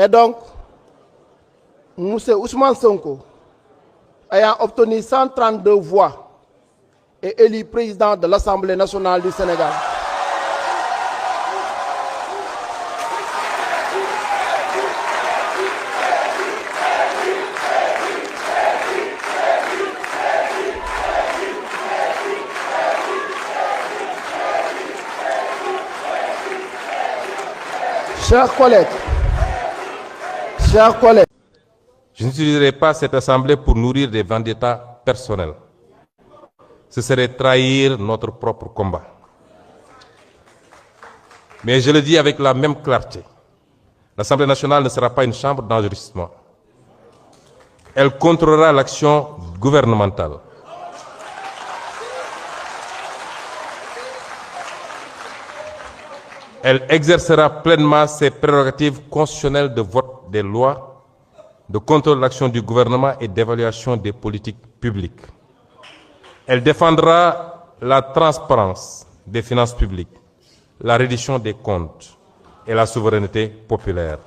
Et donc, M. Ousmane Sonko, ayant obtenu 132 voix, est élu président de l'Assemblée nationale du Sénégal. Chers collègues, je n'utiliserai pas cette assemblée pour nourrir des vendettas personnels. Ce serait trahir notre propre combat. Mais je le dis avec la même clarté, l'Assemblée nationale ne sera pas une chambre d'enregistrement. Elle contrôlera l'action gouvernementale. Elle exercera pleinement ses prérogatives constitutionnelles de vote des lois, de contrôle de l'action du gouvernement et d'évaluation des politiques publiques. Elle défendra la transparence des finances publiques, la reddition des comptes et la souveraineté populaire.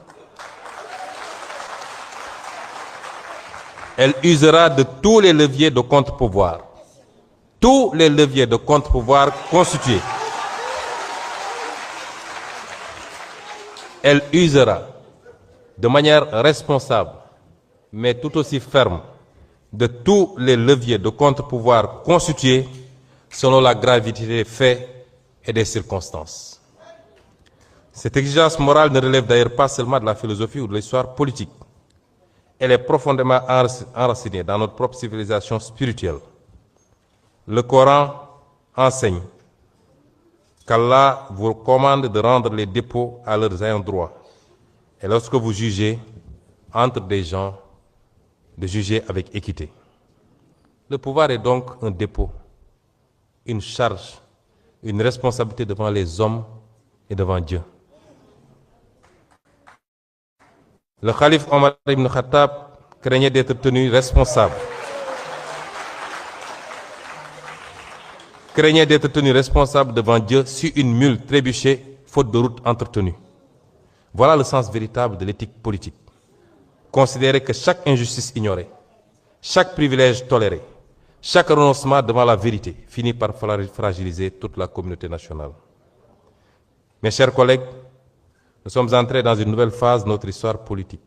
Elle usera de tous les leviers de contre-pouvoir, tous les leviers de contre-pouvoir constitués. Elle usera de manière responsable, mais tout aussi ferme, de tous les leviers de contre-pouvoir constitués selon la gravité des faits et des circonstances. Cette exigence morale ne relève d'ailleurs pas seulement de la philosophie ou de l'histoire politique. Elle est profondément enracinée dans notre propre civilisation spirituelle. Le Coran enseigne qu'Allah vous commande de rendre les dépôts à leurs ayants droit. Et lorsque vous jugez entre des gens, de juger avec équité. Le pouvoir est donc un dépôt, une charge, une responsabilité devant les hommes et devant Dieu. Le calife Omar ibn Khattab craignait d'être tenu responsable. Craignait d'être tenu responsable devant Dieu si une mule trébuchait faute de route entretenue. Voilà le sens véritable de l'éthique politique. Considérer que chaque injustice ignorée, chaque privilège toléré, chaque renoncement devant la vérité finit par fragiliser toute la communauté nationale. Mes chers collègues, nous sommes entrés dans une nouvelle phase de notre histoire politique.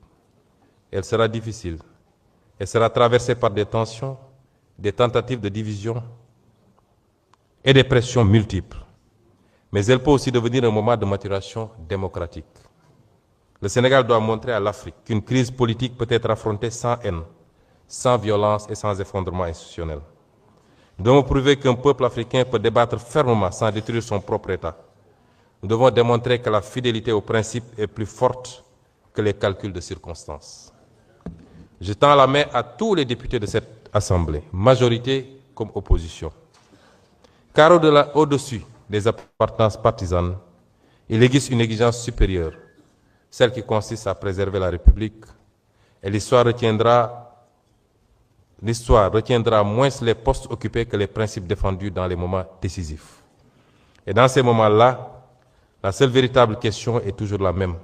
Elle sera difficile. Elle sera traversée par des tensions, des tentatives de division et des pressions multiples. Mais elle peut aussi devenir un moment de maturation démocratique. Le Sénégal doit montrer à l'Afrique qu'une crise politique peut être affrontée sans haine, sans violence et sans effondrement institutionnel. Nous devons prouver qu'un peuple africain peut débattre fermement sans détruire son propre État. Nous devons démontrer que la fidélité aux principes est plus forte que les calculs de circonstances. Je tends la main à tous les députés de cette Assemblée, majorité comme opposition. Car au-dessus des appartenances partisanes, il existe une exigence supérieure, celle qui consiste à préserver la République, et l'histoire retiendra moins les postes occupés que les principes défendus dans les moments décisifs. Et dans ces moments-là, la seule véritable question est toujours la même.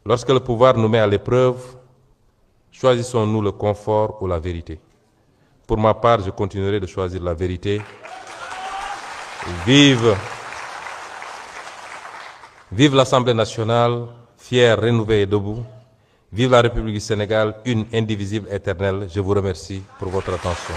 Lorsque le pouvoir nous met à l'épreuve, choisissons-nous le confort ou la vérité? Pour ma part, je continuerai de choisir la vérité. Vive l'Assemblée nationale, fière, rénovée et debout. Vive la République du Sénégal, une, indivisible, éternelle. Je vous remercie pour votre attention.